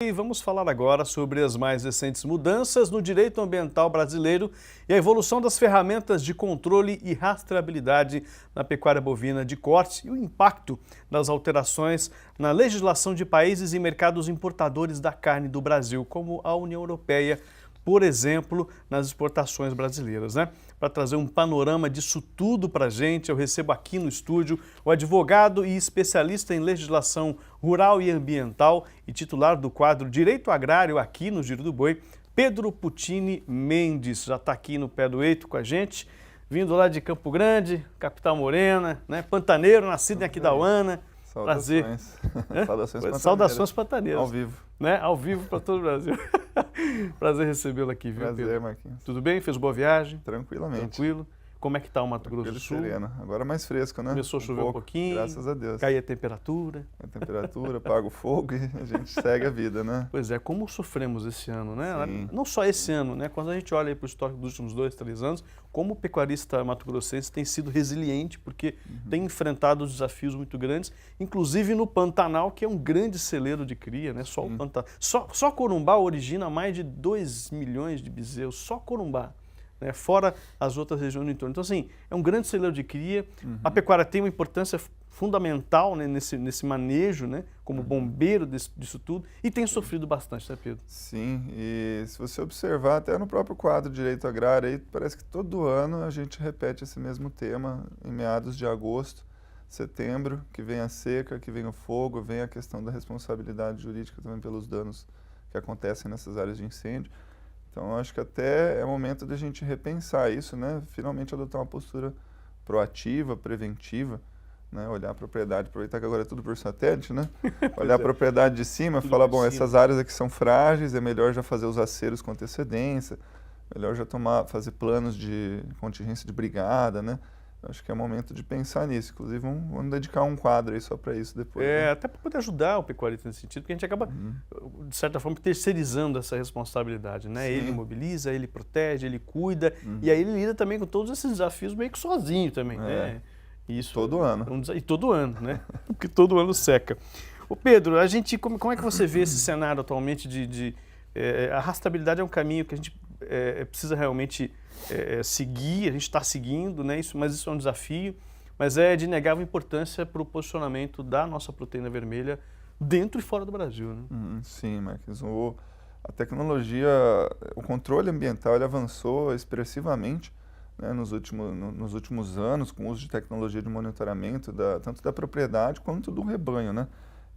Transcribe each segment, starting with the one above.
E vamos falar agora sobre as mais recentes mudanças no direito ambiental brasileiro e a evolução das ferramentas de controle e rastreabilidade na pecuária bovina de corte e o impacto das alterações na legislação de países e mercados importadores da carne do Brasil, como a União Europeia, por exemplo, nas exportações brasileiras, né? Para trazer um panorama disso tudo para a gente, eu recebo aqui no estúdio o advogado e especialista em legislação rural e ambiental e titular do quadro Direito Agrário aqui no Giro do Boi, Pedro Puccini Mendes. Já está aqui no pé do eito com a gente, vindo lá de Campo Grande, capital morena, né? Pantaneiro, nascido em Aquidauana. Prazer. Saudações pantaneiras. Ao vivo. Né? Ao vivo para todo o Brasil. Prazer recebê-lo aqui, viu, Prazer, Pedro? Marquinhos. Tudo bem? Fez boa viagem? Tranquilamente. Tranquilo. Como é que está o Mato Grosso do Sul? Sereno. Agora mais fresco, né? Começou a chover um pouquinho. Graças a Deus. Cair a temperatura. A temperatura, apaga o fogo e a gente segue a vida, né? Pois é, como sofremos esse ano, né? Sim. Não só esse ano, né? Quando a gente olha para o histórico dos últimos 2, 3 anos, como o pecuarista mato-grossense tem sido resiliente, porque tem enfrentado desafios muito grandes, inclusive no Pantanal, que é um grande celeiro de cria, né? Só o Pantanal. Só Corumbá origina mais de 2 milhões de bezerros, só Corumbá. Né, fora as outras regiões do entorno. Então, assim, é um grande celeiro de cria. A pecuária tem uma importância fundamental, né, nesse manejo, né, como bombeiro disso tudo, e tem sofrido bastante, né, Pedro? Sim, e se você observar até no próprio quadro Direito Agrário, aí parece que todo ano a gente repete esse mesmo tema em meados de agosto, setembro, que vem a seca, que vem o fogo, vem a questão da responsabilidade jurídica também pelos danos que acontecem nessas áreas de incêndio. Então, acho que até é momento de a gente repensar isso, né? Finalmente adotar uma postura proativa, preventiva, né? Olhar a propriedade, aproveitar que agora é tudo por satélite, né? Olhar a propriedade de cima e falar, bom, essas áreas aqui são frágeis, é melhor já fazer os aceros com antecedência, melhor já fazer planos de contingência de brigada, né? Acho que é momento de pensar nisso. Inclusive, vamos dedicar um quadro aí só para isso depois. Né? Até para poder ajudar o pecuarista nesse sentido, porque a gente acaba, de certa forma, terceirizando essa responsabilidade, né? Ele mobiliza, ele protege, ele cuida, e aí ele lida também com todos esses desafios meio que sozinho também, né? Isso, todo ano. E todo ano, né? Porque todo ano seca. Ô Pedro, como é que você vê esse cenário atualmente a rastreabilidade é um caminho que a gente precisa realmente seguir, a gente está seguindo, né? Mas isso é um desafio, mas é de inegável importância para o posicionamento da nossa proteína vermelha dentro e fora do Brasil, né? Sim, Marcos. A tecnologia, o controle ambiental, ele avançou expressivamente, né, nos últimos anos, com o uso de tecnologia de monitoramento, tanto da propriedade quanto do rebanho, né?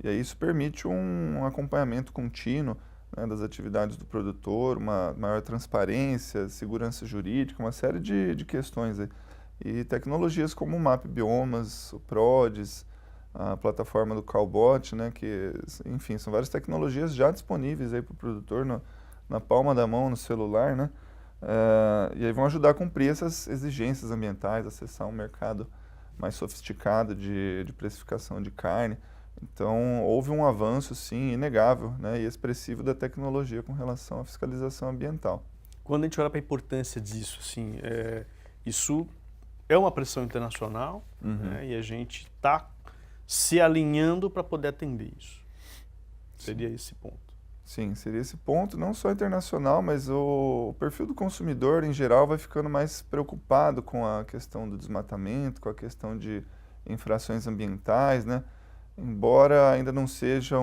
E aí isso permite um acompanhamento contínuo, né, das atividades do produtor, uma maior transparência, segurança jurídica, uma série de questões aí. E tecnologias como o Map Biomas, o PRODES, a plataforma do Cowbot, né, que, enfim, são várias tecnologias já disponíveis aí para o produtor na palma da mão, no celular, né? E aí vão ajudar a cumprir essas exigências ambientais, acessar um mercado mais sofisticado de precificação de carne. Então, houve um avanço, sim, inegável, né, e expressivo da tecnologia com relação à fiscalização ambiental. Quando a gente olha para a importância disso, assim, isso é uma pressão internacional, né, e a gente está se alinhando para poder atender isso. Seria esse ponto. Sim, seria esse ponto, não só internacional, mas o perfil do consumidor, em geral, vai ficando mais preocupado com a questão do desmatamento, com a questão de infrações ambientais, né? Embora ainda não seja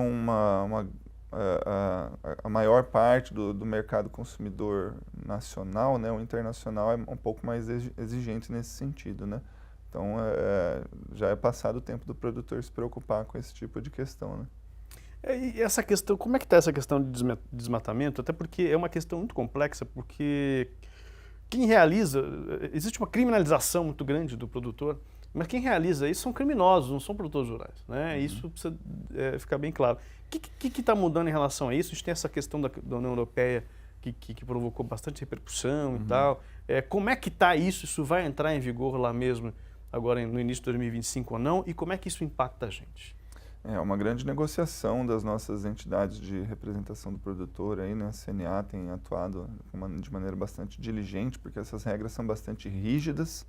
a maior parte do mercado consumidor nacional, né, o internacional é um pouco mais exigente nesse sentido, né? Então, já é passado o tempo do produtor se preocupar com esse tipo de questão, né? E essa questão, como é que está essa questão de desmatamento? Até porque é uma questão muito complexa, porque existe uma criminalização muito grande do produtor, mas quem realiza isso são criminosos, não são produtores rurais, né? Isso precisa ficar bem claro. O que está mudando em relação a isso? A gente tem essa questão da União Europeia que provocou bastante repercussão e tal. Como é que está isso? Isso vai entrar em vigor lá mesmo, agora no início de 2025 ou não? E como é que isso impacta a gente? É uma grande negociação das nossas entidades de representação do produtor aí, né? A CNA tem atuado de maneira bastante diligente, porque essas regras são bastante rígidas,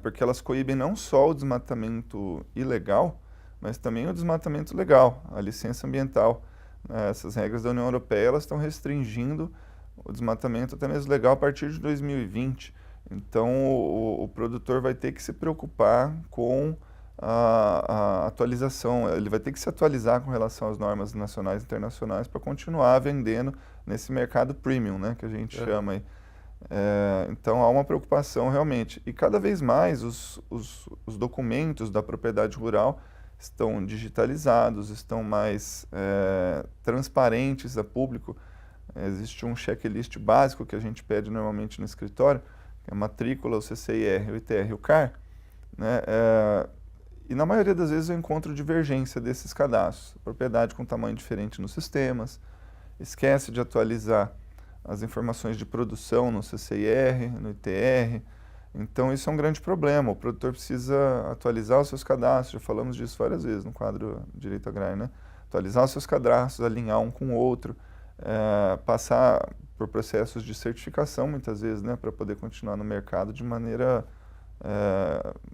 porque elas coíbem não só o desmatamento ilegal, mas também o desmatamento legal, a licença ambiental. Essas regras da União Europeia elas estão restringindo o desmatamento até mesmo legal a partir de 2020. Então, o produtor vai ter que se preocupar com a atualização, ele vai ter que se atualizar com relação às normas nacionais e internacionais para continuar vendendo nesse mercado premium, né, que a gente chama aí. Então, há uma preocupação realmente. E cada vez mais os documentos da propriedade rural estão digitalizados, estão mais transparentes a público. Existe um checklist básico que a gente pede normalmente no escritório, que é a matrícula, o CCIR, o ITR e o CAR, né? E na maioria das vezes eu encontro divergência desses cadastros. Propriedade com tamanho diferente nos sistemas, esquece de atualizar as informações de produção no CCIR, no ITR. Então isso é um grande problema. O produtor precisa atualizar os seus cadastros, já falamos disso várias vezes no quadro Direito Agrário, né? Atualizar os seus cadastros, alinhar um com o outro, passar por processos de certificação muitas vezes, né, para poder continuar no mercado de maneira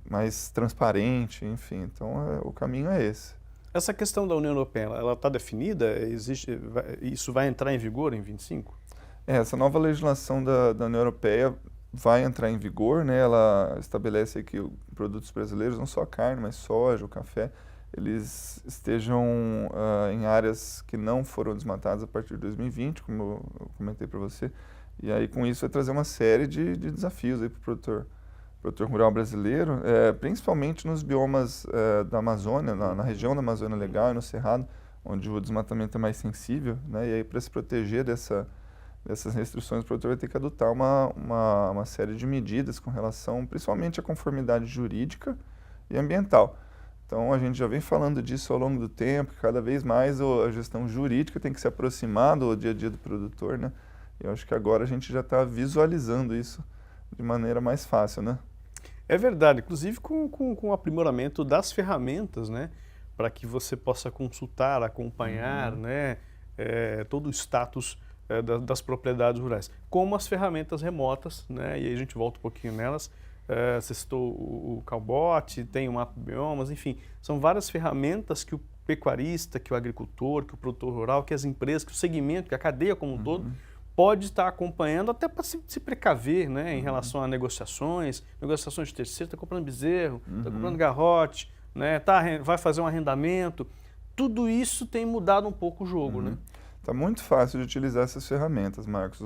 mais transparente, enfim. Então o caminho é esse. Essa questão da União Europeia, ela está definida? Isso vai entrar em vigor em 25? Essa nova legislação da União Europeia vai entrar em vigor, né? Ela estabelece que produtos brasileiros, não só a carne, mas soja, o café, eles estejam em áreas que não foram desmatadas a partir de 2020, como eu comentei para você. E aí, com isso, vai trazer uma série de desafios para o produtor rural brasileiro, principalmente nos biomas da Amazônia, na região da Amazônia Legal e no Cerrado, onde o desmatamento é mais sensível, né? E aí, para se proteger dessas restrições, o produtor vai ter que adotar uma série de medidas com relação, principalmente à conformidade jurídica e ambiental. Então, a gente já vem falando disso ao longo do tempo, que cada vez mais a gestão jurídica tem que se aproximar do dia a dia do produtor, né? E eu acho que agora a gente já está visualizando isso de maneira mais fácil, né? É verdade, inclusive com o aprimoramento das ferramentas, né? Para que você possa consultar, acompanhar, né? Todo o status das propriedades rurais. Como as ferramentas remotas, né? E aí a gente volta um pouquinho nelas. Você citou o Cowbot, tem o Mapa Biomas, enfim, são várias ferramentas que o pecuarista, que o agricultor, que o produtor rural, que as empresas, que o segmento, que a cadeia como um todo, pode estar acompanhando até para se precaver, né, em relação a negociações de terceiro, está comprando bezerro, está comprando garrote, né, vai fazer um arrendamento. Tudo isso tem mudado um pouco o jogo, né? Está muito fácil de utilizar essas ferramentas, Marcos.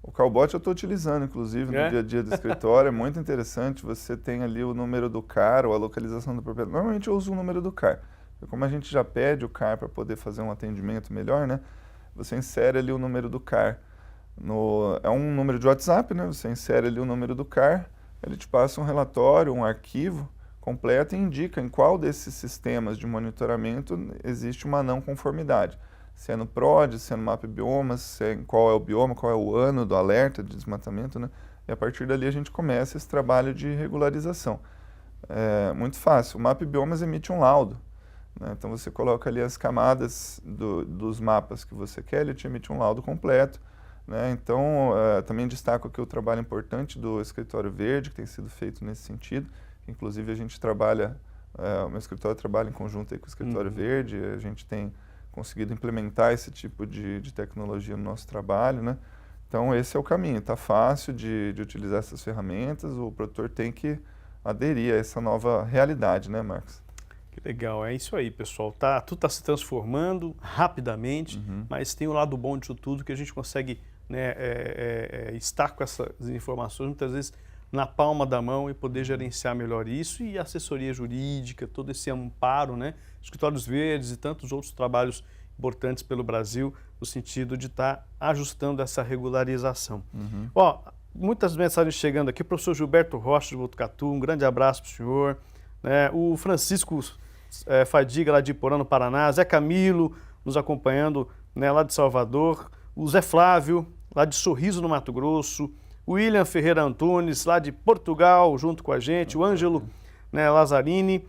O Cowbot eu estou utilizando, inclusive, no dia a dia do escritório, é muito interessante. Você tem ali o número do CAR ou a localização da propriedade. Normalmente eu uso o número do CAR. Como a gente já pede o CAR para poder fazer um atendimento melhor, né? Você insere ali o número do CAR. É um número de WhatsApp, né? Você insere ali o número do CAR, ele te passa um relatório, um arquivo completo e indica em qual desses sistemas de monitoramento existe uma não conformidade. Se é no PROD, se é no Mapa Biomas, qual é o bioma, qual é o ano do alerta de desmatamento, né? E a partir dali a gente começa esse trabalho de regularização. É muito fácil. O Mapa Biomas emite um laudo, né? Então você coloca ali as camadas dos mapas que você quer, ele te emite um laudo completo, né? Então também destaco aqui o trabalho importante do Escritório Verde, que tem sido feito nesse sentido. Inclusive a gente trabalha, o meu escritório trabalha em conjunto aí com o Escritório Verde, a gente tem conseguido implementar esse tipo de tecnologia no nosso trabalho, né? Então esse é o caminho, está fácil de utilizar essas ferramentas, o produtor tem que aderir a essa nova realidade, né, Marcos? Que legal, é isso aí, pessoal. Tudo está se transformando rapidamente, mas tem o lado bom disso tudo, que a gente consegue, né, estar com essas informações muitas vezes na palma da mão e poder gerenciar melhor isso, e assessoria jurídica, todo esse amparo, né, escritórios verdes e tantos outros trabalhos importantes pelo Brasil, no sentido de estar ajustando essa regularização. Ó, muitas mensagens chegando aqui, o professor Gilberto Rocha de Botucatu, um grande abraço para o senhor, né, o Francisco Fadiga lá de Iporã, no Paraná, Zé Camilo nos acompanhando, né, lá de Salvador, o Zé Flávio lá de Sorriso, no Mato Grosso, o William Ferreira Antunes, lá de Portugal, junto com a gente, o Ângelo, né, Lazzarini,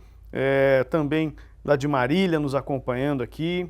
também lá de Marília, nos acompanhando aqui.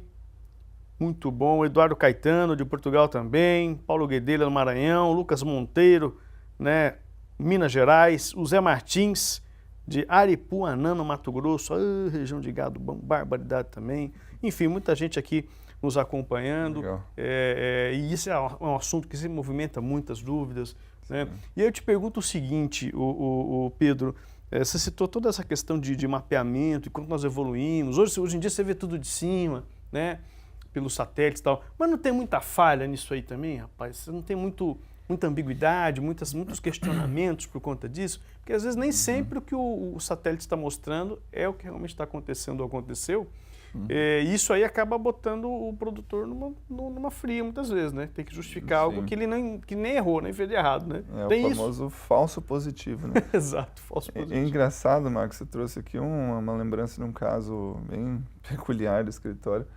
Muito bom. O Eduardo Caetano, de Portugal também, Paulo Guedelha, do Maranhão, Lucas Monteiro, né, Minas Gerais, o Zé Martins, de Aripuanã, no Mato Grosso, região de Gado, barbaridade também. Enfim, muita gente aqui nos acompanhando. Legal. E isso é um assunto que se movimenta muitas dúvidas, né? E aí eu te pergunto o seguinte, o Pedro, você citou toda essa questão de mapeamento e quanto nós evoluímos. Hoje em dia você vê tudo de cima, né? Pelos satélites e tal. Mas não tem muita falha nisso aí também, rapaz? Você não tem muita ambiguidade, muitos questionamentos por conta disso? Porque às vezes nem sempre o que o satélite está mostrando é o que realmente está acontecendo ou aconteceu. E isso aí acaba botando o produtor numa fria muitas vezes, né? Tem que justificar algo que ele que nem errou, nem fez de errado, né? Tem o famoso falso positivo, né? Exato, falso positivo. É engraçado, Marcos, você trouxe aqui uma lembrança de um caso bem peculiar do escritório,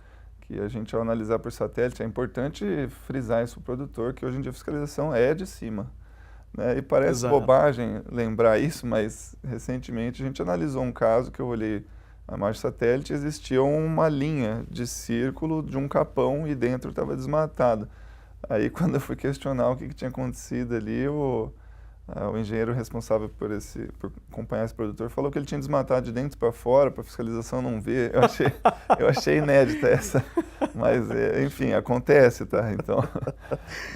que a gente, ao analisar por satélite, é importante frisar isso para o produtor, que hoje em dia a fiscalização é de cima, né? E parece bobagem lembrar isso, mas recentemente a gente analisou um caso que eu olhei a imagem satélite, existia uma linha de círculo de um capão e dentro estava desmatado. Aí quando eu fui questionar o que tinha acontecido ali, o engenheiro responsável por acompanhar esse produtor falou que ele tinha desmatado de dentro para fora, para a fiscalização não ver. Eu achei inédita essa, mas enfim, acontece, tá? Então,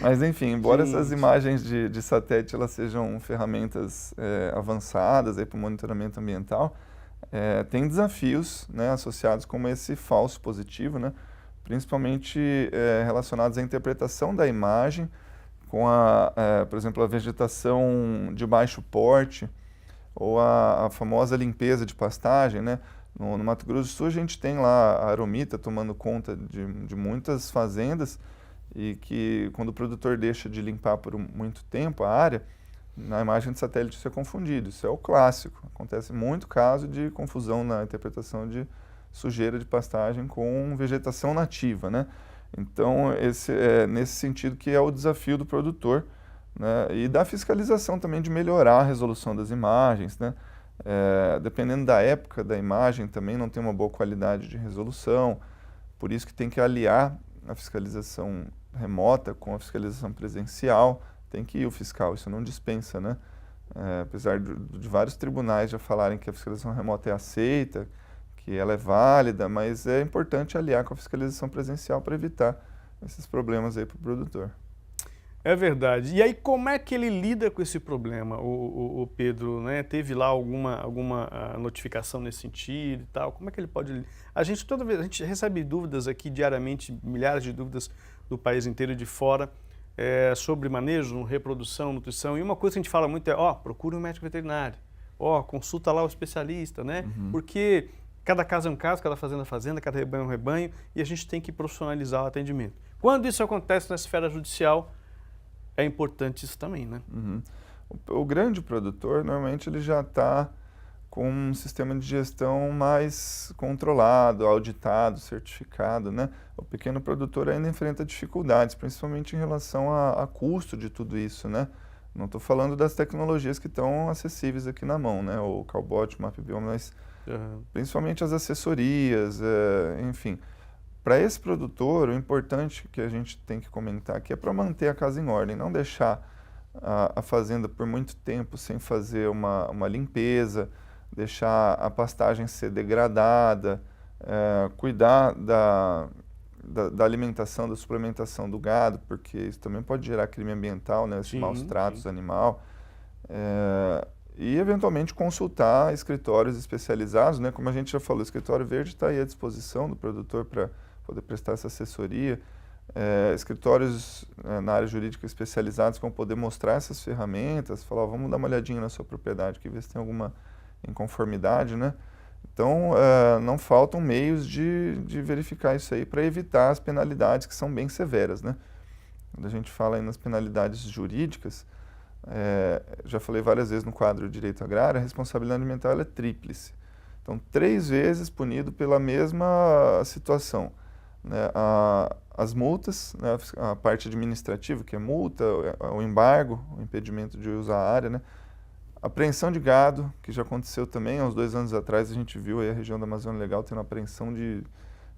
mas enfim, embora essas imagens de satélite elas sejam ferramentas avançadas para o monitoramento ambiental, tem desafios, né, associados como esse falso positivo, né, principalmente relacionados à interpretação da imagem com por exemplo, a vegetação de baixo porte ou a famosa limpeza de pastagem, né? No Mato Grosso do Sul a gente tem lá a aromita tomando conta de muitas fazendas e que quando o produtor deixa de limpar por muito tempo a área, na imagem de satélite isso é confundido. Isso é o clássico. Acontece muito caso de confusão na interpretação de sujeira de pastagem com vegetação nativa, né? Então, nesse sentido que é o desafio do produtor, né? E da fiscalização também de melhorar a resolução das imagens, né? Dependendo da época da imagem também não tem uma boa qualidade de resolução, por isso que tem que aliar a fiscalização remota com a fiscalização presencial. Tem que ir o fiscal, isso não dispensa, né? Apesar de vários tribunais já falarem que a fiscalização remota é aceita, que ela é válida, mas é importante aliar com a fiscalização presencial para evitar esses problemas aí para o produtor. É verdade. E aí como é que ele lida com esse problema, o Pedro, né? Teve lá alguma notificação nesse sentido e tal? Como é que ele pode... Toda vez a gente recebe dúvidas aqui diariamente, milhares de dúvidas do país inteiro e de fora, sobre manejo, reprodução, nutrição. E uma coisa que a gente fala muito é, procure um médico veterinário, consulta lá o especialista, né? Porque cada caso é um caso, cada fazenda é fazenda, cada rebanho é um rebanho, e a gente tem que profissionalizar o atendimento. Quando isso acontece na esfera judicial, é importante isso também, né? O grande produtor, normalmente, ele já está com um sistema de gestão mais controlado, auditado, certificado, né? O pequeno produtor ainda enfrenta dificuldades, principalmente em relação a custo de tudo isso, né? Não estou falando das tecnologias que estão acessíveis aqui na mão, né? O Cowbot, o MapBiome, mas principalmente as assessorias, enfim. Para esse produtor, o importante que a gente tem que comentar aqui é para manter a casa em ordem, não deixar a fazenda por muito tempo sem fazer uma limpeza, deixar a pastagem ser degradada, cuidar da alimentação, da suplementação do gado, porque isso também pode gerar crime ambiental, né, esses maus tratos animal. E, eventualmente, consultar escritórios especializados, né? Como a gente já falou, o escritório verde está aí à disposição do produtor para poder prestar essa assessoria. Escritórios na área jurídica especializados vão poder mostrar essas ferramentas, falar, vamos dar uma olhadinha na sua propriedade, aqui, ver se tem alguma inconformidade, né? Então, não faltam meios de verificar isso aí para evitar as penalidades que são bem severas, né? Quando a gente fala aí nas penalidades jurídicas, já falei várias vezes no quadro Direito Agrário, a responsabilidade ambiental ela é tríplice. Então, 3 vezes punido pela mesma situação, né? As multas, né? A parte administrativa, que é multa, o embargo, o impedimento de usar a área, né? Apreensão de gado, que já aconteceu também, há uns 2 anos atrás a gente viu aí a região da Amazônia Legal tendo apreensão de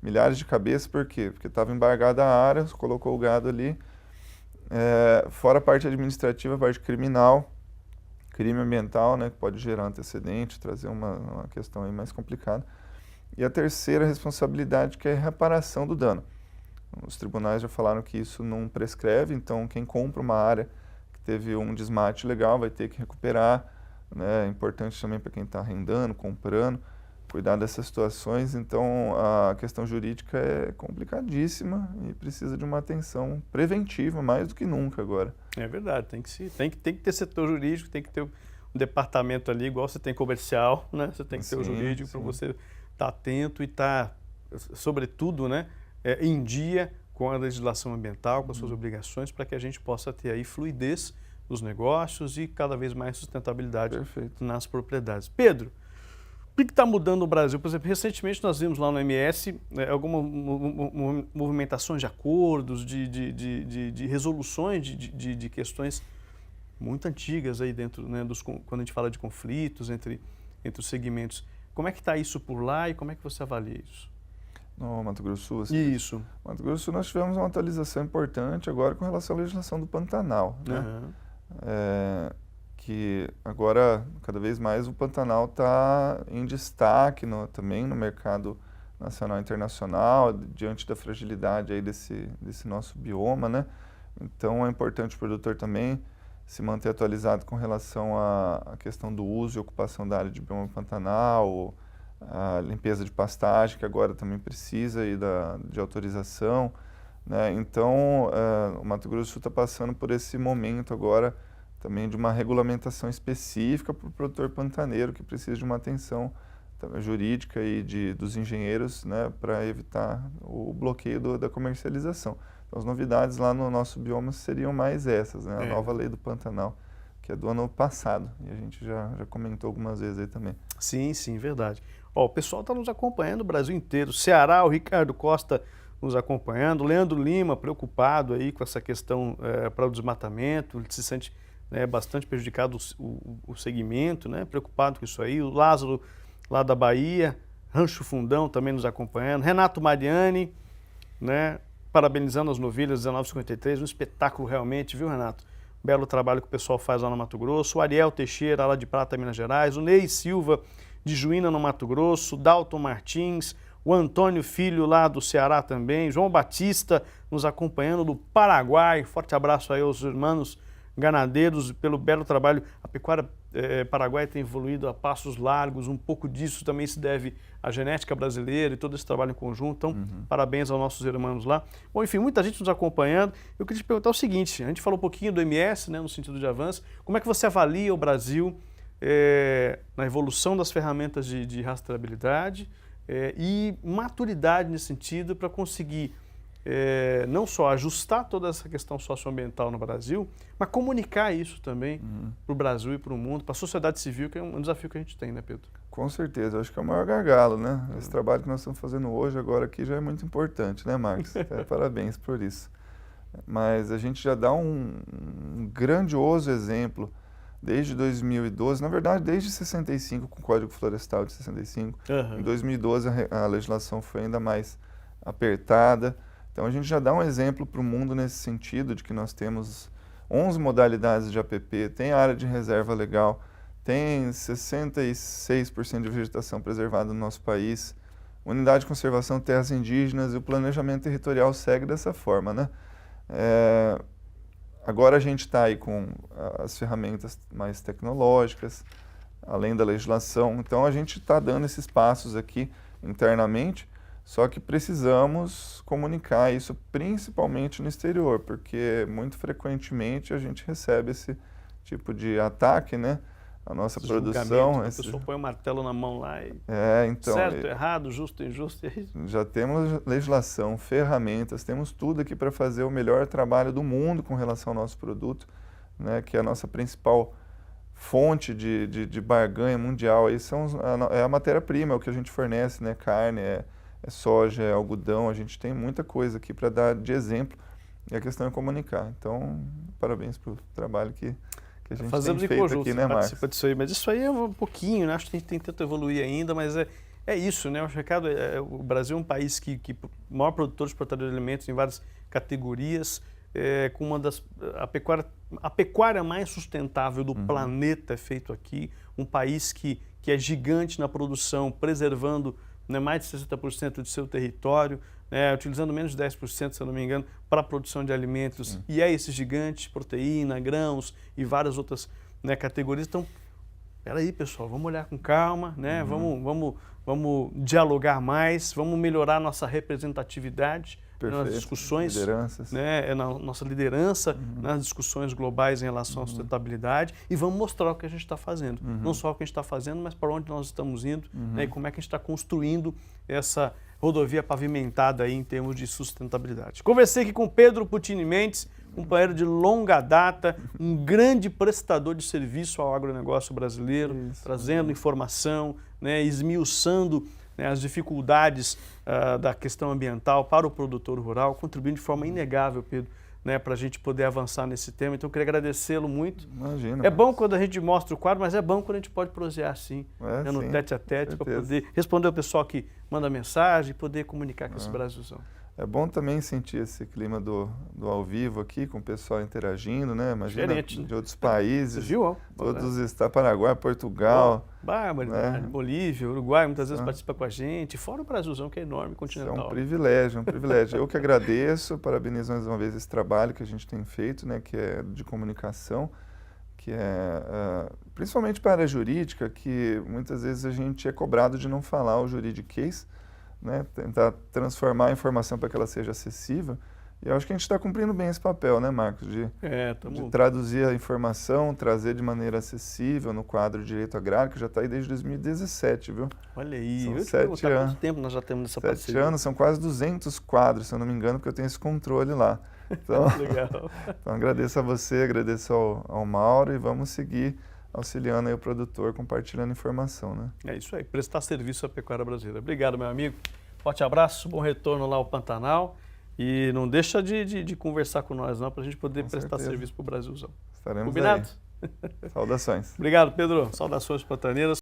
milhares de cabeças, por quê? Porque estava embargada a área, colocou o gado ali, fora a parte administrativa, a parte criminal, crime ambiental, né, que pode gerar antecedente, trazer uma questão aí mais complicada. E a terceira responsabilidade, que é a reparação do dano. Os tribunais já falaram que isso não prescreve, então quem compra uma área que teve um desmate legal vai ter que recuperar, né? É importante também para quem está arrendando, comprando, cuidar dessas situações. Então a questão jurídica é complicadíssima e precisa de uma atenção preventiva mais do que nunca agora. É verdade, tem que ter setor jurídico, tem que ter um departamento ali, igual você tem comercial, né? Você tem que ter o jurídico para você estar atento e estar, sobretudo, né, em dia com a legislação ambiental, com as suas obrigações, para que a gente possa ter aí fluidez nos negócios e cada vez mais sustentabilidade nas propriedades. Pedro, o que está mudando no Brasil? Por exemplo, recentemente nós vimos lá no MS algumas movimentações de acordos, de resoluções de questões muito antigas aí dentro, né, quando a gente fala de conflitos entre os segmentos. Como é que está isso por lá e como é que você avalia isso? No Mato Grosso do Sul? Isso. No Mato Grosso do Sul nós tivemos uma atualização importante agora com relação à legislação do Pantanal, né? Que agora, cada vez mais, o Pantanal está em destaque também no mercado nacional e internacional, diante da fragilidade aí desse nosso bioma, né? Então é importante o produtor também se manter atualizado com relação à questão do uso e ocupação da área de bioma Pantanal, a limpeza de pastagem, que agora também precisa aí de autorização, né? Então, o Mato Grosso do Sul está passando por esse momento agora também de uma regulamentação específica para o produtor pantaneiro, que precisa de uma atenção jurídica e dos engenheiros, né, para evitar o bloqueio da comercialização. Então, as novidades lá no nosso bioma seriam mais essas, né? A nova lei do Pantanal, que é do ano passado, e a gente já comentou algumas vezes aí também. Sim, sim, verdade. Ó, o pessoal está nos acompanhando, o Brasil inteiro. Ceará, o Ricardo Costa nos acompanhando, Leandro Lima preocupado aí com essa questão para o desmatamento, ele se sente bastante prejudicado o segmento, né, preocupado com isso aí. O Lázaro, lá da Bahia, Rancho Fundão também nos acompanhando. Renato Mariani, né, parabenizando as novilhas 1953, um espetáculo realmente, viu, Renato? Belo trabalho que o pessoal faz lá no Mato Grosso. O Ariel Teixeira, lá de Prata, Minas Gerais. O Ney Silva, de Juína, no Mato Grosso. Dalton Martins. O Antônio Filho, lá do Ceará também. João Batista, nos acompanhando do Paraguai. Forte abraço aí aos irmãos ganadeiros pelo belo trabalho. A pecuária paraguaia tem evoluído a passos largos. Um pouco disso também se deve à genética brasileira e todo esse trabalho em conjunto. Então, parabéns aos nossos irmãos lá. Bom, enfim, muita gente nos acompanhando. Eu queria te perguntar o seguinte, a gente falou um pouquinho do MS, né, no sentido de avanço. Como é que você avalia o Brasil na evolução das ferramentas de rastreabilidade e maturidade nesse sentido para conseguir não só ajustar toda essa questão socioambiental no Brasil, mas comunicar isso também para o Brasil e para o mundo, para a sociedade civil, que é um desafio que a gente tem, né, Pedro? Com certeza, eu acho que é o maior gargalo, né? Esse trabalho que nós estamos fazendo hoje, agora aqui, já é muito importante, né, Marcos? Parabéns por isso. Mas a gente já dá um grandioso exemplo desde 2012, na verdade desde 65, com o Código Florestal de 65. Em 2012 a legislação foi ainda mais apertada. Então a gente já dá um exemplo para o mundo nesse sentido, de que nós temos 11 modalidades de APP, tem área de reserva legal, tem 66% de vegetação preservada no nosso país, unidade de conservação de terras indígenas, e o planejamento territorial segue dessa forma, né? Agora a gente está aí com as ferramentas mais tecnológicas, além da legislação, então a gente está dando esses passos aqui internamente, só que precisamos comunicar isso principalmente no exterior, porque muito frequentemente a gente recebe esse tipo de ataque, né? A nossa produção. A pessoa põe o martelo na mão lá e então, certo, errado, justo, injusto. Já temos legislação, ferramentas, temos tudo aqui para fazer o melhor trabalho do mundo com relação ao nosso produto, né? Que é a nossa principal fonte de barganha mundial. Aí é a matéria-prima, é o que a gente fornece, né? Carne, é soja, é algodão, a gente tem muita coisa aqui para dar de exemplo, e a questão é comunicar. Então, parabéns pelo trabalho que a gente tem feito aqui, né, Marcos? Participa disso aí, mas isso aí é um pouquinho, né? Acho que a gente tem que tentar evoluir ainda, mas é isso, né? O recado o Brasil é um país que maior produtor de exportador de alimentos em várias categorias, com a pecuária mais sustentável do planeta é feito aqui, um país que é gigante na produção, preservando, né, mais de 60% de seu território, né, utilizando menos de 10%, se eu não me engano, para a produção de alimentos. Sim. E é esse gigante, proteína, grãos e várias outras, né, categorias. Então, peraí, pessoal, vamos olhar com calma, né? Vamos dialogar mais, vamos melhorar nossa representatividade nas discussões, lideranças. né, na nossa liderança, nas discussões globais em relação à sustentabilidade, e vamos mostrar o que a gente está fazendo. Não só o que a gente está fazendo, mas para onde nós estamos indo, né, e como é que a gente está construindo essa rodovia pavimentada aí em termos de sustentabilidade. Conversei aqui com Pedro Puccini Mendes, companheiro de longa data, um grande prestador de serviço ao agronegócio brasileiro, trazendo informação, né, esmiuçando, né, as dificuldades da questão ambiental para o produtor rural, contribuindo de forma inegável, Pedro, né, para a gente poder avançar nesse tema. Então, eu queria agradecê-lo muito. Imagina. É bom quando a gente mostra o quadro, mas é bom quando a gente pode prosear assim, né, no sim, tete a tete, para poder responder o pessoal que manda mensagem e poder comunicar com esse Brasilzão. É bom também sentir esse clima do ao vivo aqui, com o pessoal interagindo, né? Imagina Diferente, né? De outros países. Você viu? Todos os estados, Paraguai, Portugal. Barbaridade, Bolívia, Uruguai, muitas vezes participa com a gente, fora o Brasilzão, que é enorme, continental. É um privilégio, um privilégio. Eu que agradeço, parabenizo mais uma vez esse trabalho que a gente tem feito, né? Que é de comunicação, que é principalmente para a área jurídica, que muitas vezes a gente é cobrado de não falar o juridiquês, né, tentar transformar a informação para que ela seja acessível. E eu acho que a gente está cumprindo bem esse papel, né, Marcos? De traduzir a informação, trazer de maneira acessível no quadro de Direito Agrário, que já está aí desde 2017, viu? Olha aí, são eu 7 anos. Quanto tempo nós já temos essa 7 parceria? anos, são quase 200 quadros, se eu não me engano, porque eu tenho esse controle lá. Então, legal. Então agradeço a você, agradeço ao Mauro e vamos seguir auxiliando aí o produtor, compartilhando informação, né? É isso aí, prestar serviço à pecuária brasileira. Obrigado, meu amigo. Forte abraço, bom retorno lá ao Pantanal. E não deixa de conversar com nós, não, para a gente poder prestar serviço para o Brasilzão. Estaremos Combinado? aí. Saudações. Obrigado, Pedro. Saudações pantaneiras.